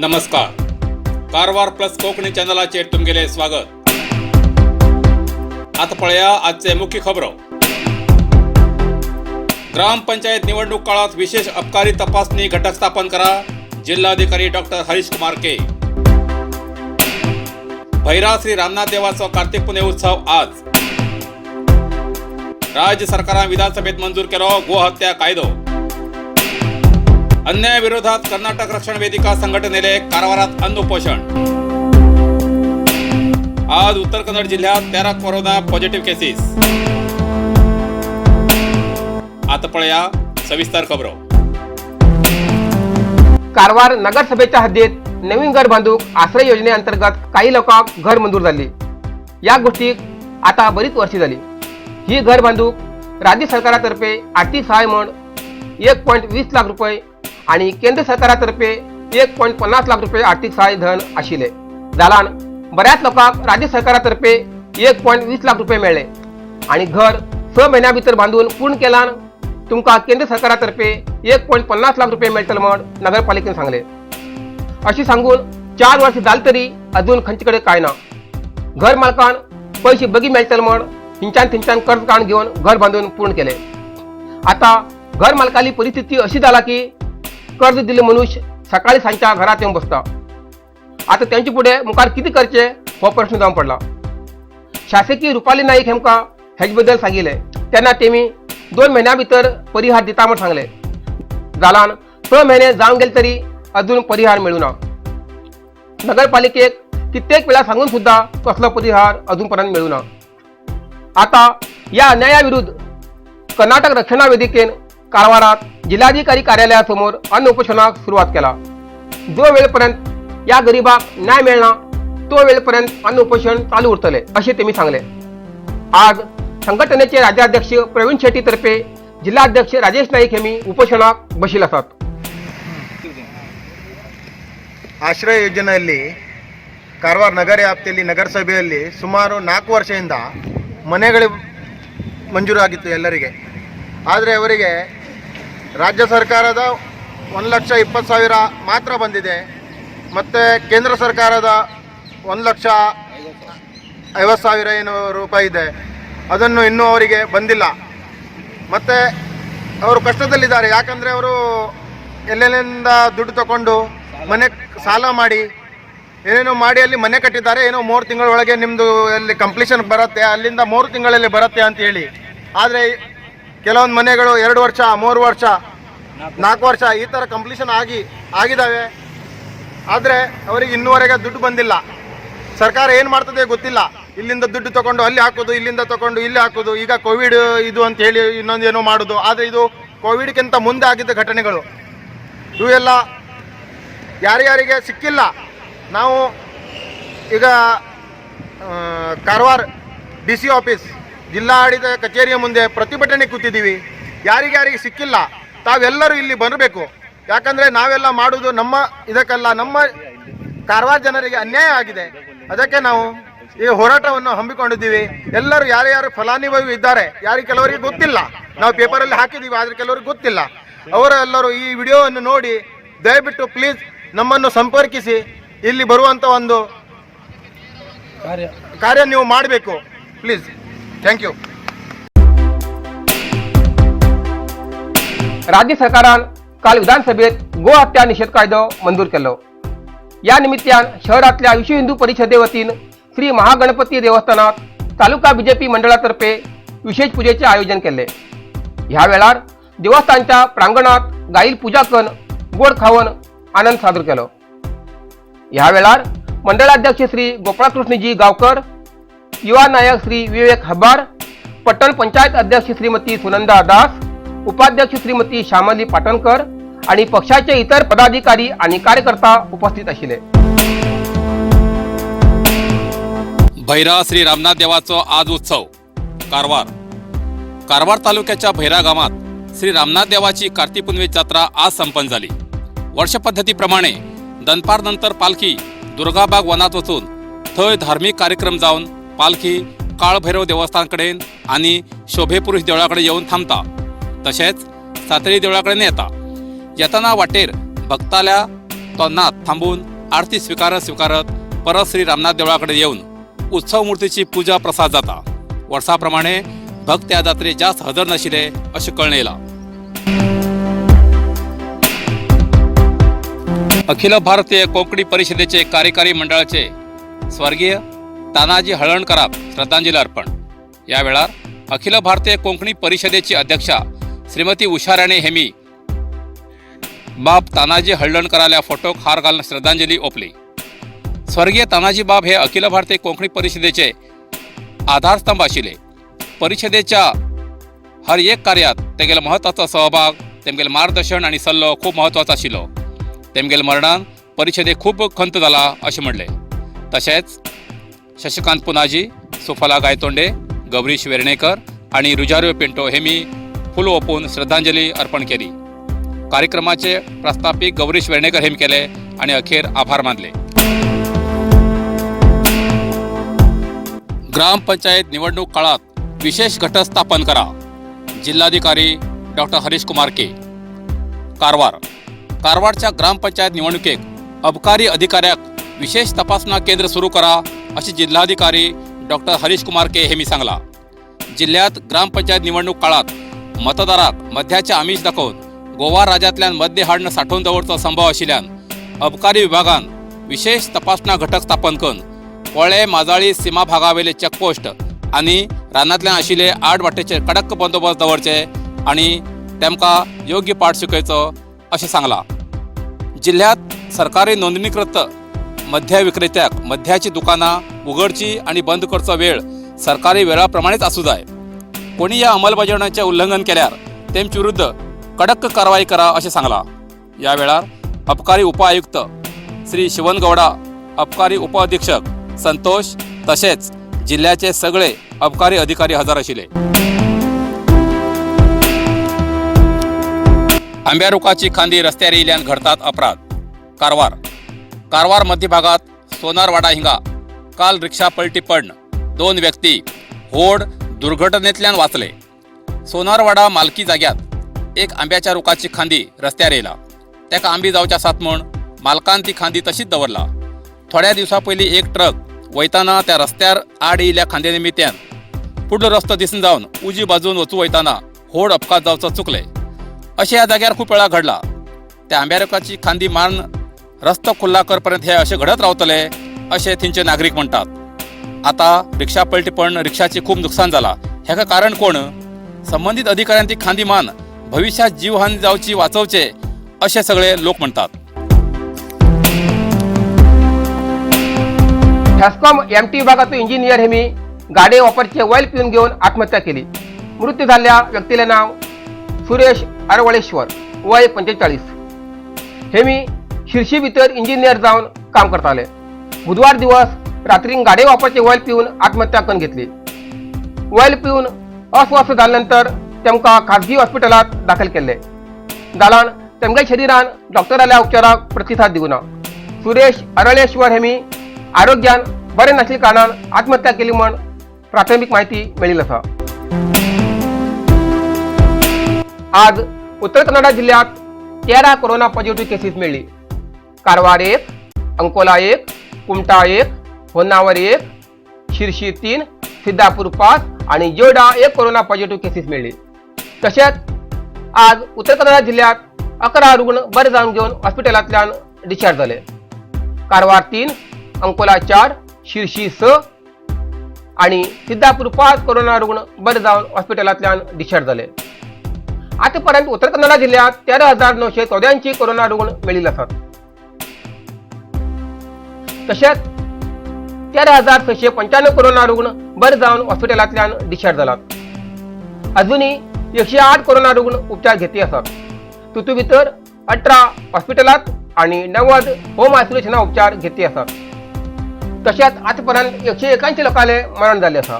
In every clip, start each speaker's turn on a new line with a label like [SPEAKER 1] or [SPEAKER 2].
[SPEAKER 1] नमस्कार, कारवार प्लस कोकणी चॅनलाचे तुमगेले स्वागत। आता पळया आजचे मुख्य खबर। ग्रामपंचायत निवडणूक काळात विशेष अबकारी तपासणी घटक स्थापन करा, जिल्हाधिकारी डॉक्टर हरीश कुमार के। भैरा श्री रामनाथ देवाचा कार्तिक पुणे उत्सव आज। राज्य सरकारान विधानसभेत मंजूर केलो गोहत्या कायदो। अन्यायाविरोधात कर्नाटक रक्षण वेदिका संघटनेले कारवारात अन्न उपोषण। आज उत्तर कन्नड जिल्ह्यात 13 कोरोना पॉझिटिव्ह केसेस। आता पळया सविस्तर खबर।
[SPEAKER 2] कारवार नगरसभेच्या हद्दीत नवीन घर बांधूक आश्रय योजनेअंतर्गत काही लोकांक घर मंजूर झाली। या गोष्टीक आता बरीच वर्षे झाली। ही घर बांधूक राज्य सरकारातर्फे आर्थिक सहाय्य म्हणून 1.20 लाख रुपये आणि केंद्र सरकारातर्फे 1.50 लाख रुपये आर्थिक सहाय्य धन आशिले। जालान बऱ्याच लोकांक राज्य सरकारातर्फे 1.20 लाख रुपये मिळले आणि घर 6 महिन्या भितर बांधून पूर्ण केल्यान तुमका केंद्र सरकारातर्फे 1.50 लाख रुपये मिळतले म्हण नगरपालिकेने सांगले। अशी सांगून 4 वर्ष झाली तरी अजून खंयचीकडे काय ना। घर मालकान पैसे बगी मिळतले म्हण हिंचान कर्ज काढून घेऊन घर बांधून पूर्ण केले। आता घर मालकाली परिस्थिती अशी झाला की कर्ज दिले मनुष्य सकाळी सांच्या घरात येऊन बसता। आता त्यांच्या पुढे मुखार किती करचे हो प्रश्न जाऊन पडला। शासकीय रुपाली नाईक हेमका ह्याचबद्दल सांगितले। त्यांना तेमी 2 महिन्या भितर परिहार दिता म्हणून सांगले। जालान 6 महिने जाऊन गेले तरी अजून परिहार मिळूना। नगरपालिकेक कित्येक वेळा सांगून सुद्धा कसला परिहार अजूनपर्यंत मिळूना। आता या अन्यायाविरुद्ध कर्नाटक रक्षण वेदिकेन कारवारात जिल्हाधिकारी कार्यालयासमोर अन्न उपोषणाक सुरुवात केला। जो वेळपर्यंत या गरीबाक न्याय मिळणार तो वेळपर्यंत अन्न उपोषण चालू उरतले असे त्यांनी सांगले। आज संघटनेचे राज्याध्यक्ष प्रवीण शेट्टी तर्फे जिल्हाध्यक्ष राजेश नाईक हेमी उपोषणाक बशील असतात।
[SPEAKER 3] ಆಶ್ರಯ ಯೋಜನೆಯಲ್ಲಿ ಕಾರವಾರ ನಗರ ವ್ಯಾಪ್ತಿಯಲ್ಲಿ ನಗರಸಭೆಯಲ್ಲಿ ಸುಮಾರು 4 ವರ್ಷದಿಂದ ಮನೆಗಳು ಮಂಜೂರಾಗಿತ್ತು ಎಲ್ಲರಿಗೆ। ಆದರೆ ಅವರಿಗೆ ರಾಜ್ಯ ಸರ್ಕಾರದ 1,20,000 ಮಾತ್ರ ಬಂದಿದೆ ಮತ್ತು ಕೇಂದ್ರ ಸರ್ಕಾರದ 1,50,000 ಏನು ರೂಪಾಯಿ ಇದೆ ಅದನ್ನು ಇನ್ನೂ ಅವರಿಗೆ ಬಂದಿಲ್ಲ। ಮತ್ತು ಅವರು ಕಷ್ಟದಲ್ಲಿದ್ದಾರೆ। ಯಾಕಂದರೆ ಅವರು ಎಲ್ಲೆಲ್ಲಿಂದ ದುಡ್ಡು ತಗೊಂಡು ಮನೆ ಸಾಲ ಮಾಡಿ ಏನೇನೋ ಮಾಡಿ ಅಲ್ಲಿ ಮನೆ ಕಟ್ಟಿದ್ದಾರೆ। ಏನೋ 3 ತಿಂಗಳೊಳಗೆ ನಿಮ್ಮದು ಅಲ್ಲಿ ಕಂಪ್ಲೀಷನ್ ಬರುತ್ತೆ, ಅಲ್ಲಿಂದ 3 ತಿಂಗಳಲ್ಲಿ ಬರುತ್ತೆ ಅಂತ ಹೇಳಿ। ಆದರೆ ಕೆಲವೊಂದು ಮನೆಗಳು 2 ವರ್ಷ 3 ವರ್ಷ 4 ವರ್ಷ ಈ ಥರ ಕಂಪ್ಲೀಷನ್ ಆಗಿದ್ದಾವೆ। ಆದರೆ ಅವರಿಗೆ ಇನ್ನೂವರೆಗೆ ದುಡ್ಡು ಬಂದಿಲ್ಲ। ಸರ್ಕಾರ ಏನು ಮಾಡ್ತದೆ ಗೊತ್ತಿಲ್ಲ। ಇಲ್ಲಿಂದ ದುಡ್ಡು ತಗೊಂಡು ಅಲ್ಲಿ ಹಾಕೋದು, ಇಲ್ಲಿಂದ ತಗೊಂಡು ಇಲ್ಲಿ ಹಾಕೋದು। ಈಗ ಕೋವಿಡ್ ಇದು ಅಂತ ಹೇಳಿ ಇನ್ನೊಂದು ಏನೋ ಮಾಡೋದು। ಆದರೆ ಇದು ಕೋವಿಡ್ಗಿಂತ ಮುಂದೆ ಆಗಿದ್ದ ಘಟನೆಗಳು ಇವೆಲ್ಲ ಯಾರ್ಯಾರಿಗೆ ಸಿಕ್ಕಿಲ್ಲ। ನಾವು ಈಗ ಕಾರವಾರ DC ಆಫೀಸ್ ಜಿಲ್ಲಾಡಳಿತ ಕಚೇರಿಯ ಮುಂದೆ ಪ್ರತಿಭಟನೆ ಕೂತಿದ್ದೀವಿ। ಯಾರಿಗ್ಯಾರಿಗೆ ಸಿಕ್ಕಿಲ್ಲ ತಾವೆಲ್ಲರೂ ಇಲ್ಲಿ ಬರಬೇಕು। ಯಾಕಂದರೆ ನಾವೆಲ್ಲ ಮಾಡೋದು ನಮ್ಮ ಇದಕ್ಕಲ್ಲ, ನಮ್ಮ ಕಾರವಾರ ಜನರಿಗೆ ಅನ್ಯಾಯ ಆಗಿದೆ। ಅದಕ್ಕೆ ನಾವು ಈ ಹೋರಾಟವನ್ನು ಹಮ್ಮಿಕೊಂಡಿದ್ದೀವಿ। ಎಲ್ಲರೂ ಯಾರ್ಯಾರು ಫಲಾನುಭವಿ ಇದ್ದಾರೆ ಯಾರಿಗೆ ಕೆಲವರಿಗೆ ಗೊತ್ತಿಲ್ಲ, ನಾವು ಪೇಪರಲ್ಲಿ ಹಾಕಿದ್ದೀವಿ ಆದರೆ ಕೆಲವರಿಗೆ ಗೊತ್ತಿಲ್ಲ। ಅವರೆಲ್ಲರೂ ಈ ವಿಡಿಯೋವನ್ನು ನೋಡಿ ದಯವಿಟ್ಟು ಪ್ಲೀಸ್ ನಮ್ಮನ್ನು ಸಂಪರ್ಕಿಸಿ ಇಲ್ಲಿ ಬರುವಂಥ ಒಂದು ಕಾರ್ಯ ನೀವು ಮಾಡಬೇಕು प्लीज। Thank you.
[SPEAKER 2] राज्य सरकारान काल विधानसभेत गो हत्या निषेध कायदो मंजूर केलो। या निमित्तान शहरातल्या विश्व हिंदू परिषदे वतीन श्री महागणपती देवस्थानात तालुका बीजेपी मंडळातर्फे विशेष पूजेचे आयोजन केले। ह्या वेळार देवस्थानच्या प्रांगणात गाईल पूजा करून गोड खावन आनंद साजर केलो। ह्या वेळार मंडळाध्यक्ष श्री गोपाळकृष्णजी गावकर, युवा नायक श्री विवेक हब्बार, पट्टण पंचायत अध्यक्ष श्रीमती सुनंदा दास, उपाध्यक्ष श्रीमती श्यामली पाटणकर आणि पक्षाचे इतर पदाधिकारी आणि कार्यकर्ता उपस्थित असले।
[SPEAKER 1] भैरा श्री रामनाथ देवाचो आज उत्सव कारवार तालुक्याच्या भैरा गावात श्री रामनाथ देवाची कार्तिक पुनवे जत्रा आज संपन्न झाली। वर्षपद्धतीप्रमाणे दनपार नंतर पालखी दुर्गाबाग वनात वचून थंय धार्मिक कार्यक्रम जावन पालखी काळभैरव देवस्थानकडेन आणि शोभेपुरुष देवळाकडे येऊन थांबता। तसेच सातेरी देवळाकडे येता। येताना वाटेर भक्ताल्या तो नाथ थांबून आरती स्वीकारत परत श्री रामनाथ देवळाकडे येऊन उत्सव मूर्तीची पूजा प्रसाद जाता. वर्षाप्रमाणे भक्त या जात्रेत जास्त हजर नाशिले अशें कळून येयलां. अखिल भारतीय कोंकणी परिषदेचे कार्यकारी मंडळाचे स्वर्गीय तानाजी हळर्णकराक श्रद्धांजली अर्पण. या वेळार अखिल भारतीय कोंकणी परिषदेची अध्यक्षा श्रीमती उषा राणे हेमी बाब तानाजी हळर्णकराल्या फोटोक हार घालून श्रद्धांजली ओपली. स्वर्गीय तानाजी बाब हे अखिल भारतीय कोंकणी परिषदेचे आधारस्तंभ आशिल्ले. परिषदेच्या हर एक कार्यात तेगेलो महत्वाचो सहभाग, तेमगेल मार्गदर्शन आणि सल्लो खूप महत्वाचो आशिल्लो. तेमगेल मरणान परिषदेक खूब खंत जाला अशें म्हणलें. तशेंच शशिकांत पुनाजी, सुफला गायतोंडे, गौरीश वेर्णेकर आणि रुजारियो पिंटो हेमी फूल ओपून श्रद्धांजली अर्पण केली. कार्यक्रमाचे प्रस्थापिक गौरीश वेर्णेकर हेमी केले आणि अखेर आभार मानले. ग्रामपंचायत निवडणूक काळात विशेष गट स्थापन करा. जिल्हाधिकारी डॉक्टर हरीश कुमार के. कारवारच्या ग्रामपंचायत निवडणुकेक अबकारी अधिकाऱ्याक विशेष तपासणा केंद्र सुरू करा अशी जिल्हाधिकारी डॉक्टर हरीश कुमार के हेमी सांगला. जिल्ह्यात ग्रामपंचायत निवडणूक काळात मतदाराक मद्याचे आमिष दाखवून गोवा राज्यांतल्यान मद्य हाडणं साठोवन दवरचो संभव आशिल्ल्यान अबकारी विभागान विशेष तपासणा घटक स्थापन करून पोळे माजाळी सीमा भागावेले चेकपोस्ट आणि रानांतल्यान आशिल्ले आड वाटेचे कडक बंदोबस्त दवरचे आणि तेमकां योग्य पाठ शिकयचो अशें सांगलां. जिल्ह्यात सरकारी नोंदणीकृत मद्य विक्रेत्याक मद्याची दुकानां उगडची आणि बंद करचो वेळ सरकारी वेळाप्रमाणेच आसूं जाय. कोणी या अंमलबजावणेचें उल्लंघन केल्यार तेमचे विरुद्ध कडक कारवाई करा अशें सांगलां. या वेळार अबकारी उपआयुक्त श्री शिवन गौडा, अबकारी उपअधीक्षक संतोष तशेंच जिल्ह्याचे सगळे अबकारी अधिकारी हजर आशिल्ले. आंब्या रुखाची खांदी रस्त्यार येयल्यान घडतात अपराध. कारवार मध्य भागात सोनारवाडा हिंगा काल रिक्षा पलटी पडन 2 व्यक्ती व्हड दुर्घटनेंतल्यान वाचले. सोनारवाडा मालकी जाग्यात एक आंब्याच्या रुखाची खांदी रस्त्यार येयला. तेका आंबी जावचे आसात म्हूण मालकान ती खांदी तशीच दवरला. थोड्या दिवसां पयलीं एक ट्रक वयताना त्या रस्त्यार आड येयल्ल्या खांदे निमित्यान फुडलो रस्तो दिसून जावन उजी बाजून वचूं वयताना व्हड अपघात जावचो चुकले. अशें ह्या जाग्यार खूब वेळा घडला. त्या आंब्या रुखाची खांदी मारून रस्तो खुल्ला करपर्यंत हे अशें घडत रावतले अशें थंयचे नागरीक म्हणटात. आतां रिक्षा पलटी पडून रिक्षाची खूब नुकसान जाला. हेका कारण कोण? संबंधीत अधिकाऱ्यान ती खांदी मान भविष्यात जीवहानी जावची वाचोवचे अशें सगळे लोक म्हणटात.
[SPEAKER 2] ठॅस्कॉम एमटी विभागाचो इंजिनियर हेमी गाडे ऑफरचे ऑइल पिऊन घेऊन आत्महत्या केली. मृत्यू झालेल्या व्यक्तीले नाव सुरेश अरवळेश्वर, वय 45. हेमी शिर्शी भितर इंजिनियर जावन काम करताले. बुधवार दिवस रात्री गाडे वापरचे ऑइल पिऊन आत्महत्या करून घेतली. ऑइल पिऊन अस्वस्थ झाल्यानंतर तेमकां खाजगी हॉस्पिटलात दाखल केले. जाल्यार तेमच्या शरीरान डॉक्टराल्या उपचाराक प्रतिसाद दिवना. सुरेश अरवळेश्वर हेमी आरोग्यान बरें नाशिल्ल्या कारणान आत्महत्या केली म्हूण प्राथमीक माहिती मेळिल्ली आसा. आज उत्तर कन्नडा जिल्ह्यात 13 कोरोना पॉझिटिव्ह केसेस मेळ्ळी. कारवार 1, अंकोला 1, कुमटा 1, होन्नावर 1, शिर्शी 3, सिद्धापूर 5 आणि जोडा 1 कोरोना पॉझिटिव्ह केसेस मेळ्ळी. तशेंच आज उत्तर कन्नडा जिल्ह्यात 11 रुग्ण बरे जावन घेवन हॉस्पिटलांतल्यान डिस्चार्ज जाले. कारवार 3, अंकोला 4, शिर्शी 6 आणि सिद्धापूर 5 कोरोना रुग्ण बरे जावन हॉस्पिटलांतल्यान डिस्चार्ज जाले. आतापर्यंत उत्तर कन्नडा जिल्ह्यात 13,984 कोरोना रुग्ण मेळिल्ले आसात. तशेंच 13,695 कोरोना रुग्ण बरे जावन हॉस्पिटलांतल्यान डिस्चार्ज जालात. अजूनही 108 कोरोना रुग्ण उपचार घेतली आसात. तितूंत भितर 18 हॉस्पिटलांत आणि 90 होम आयसोलेशना उपचार घेतली आसात. तशेंच आतापर्यंत 181 लोकांले मरण जाल्ले आसा.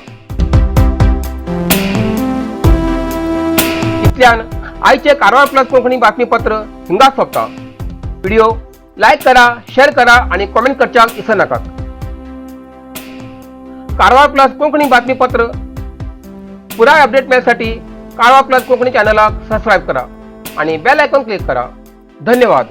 [SPEAKER 2] इतल्यान आयचे कारवार प्लस कोंकणी बातमीपत्र हिंगाच सोंपता. व्हिडिओ लाईक करा, शेअर करा आणि कमेंट करच्याक विसरू नाकात. कारवार प्लस कोंकणी बातमीपत्र पुराय अपडेट मेळसाठी कारवार प्लस कोंकणी चॅनलाक सबस्क्राईब करा आणि बेल आयकॉन क्लिक करा. धन्यवाद.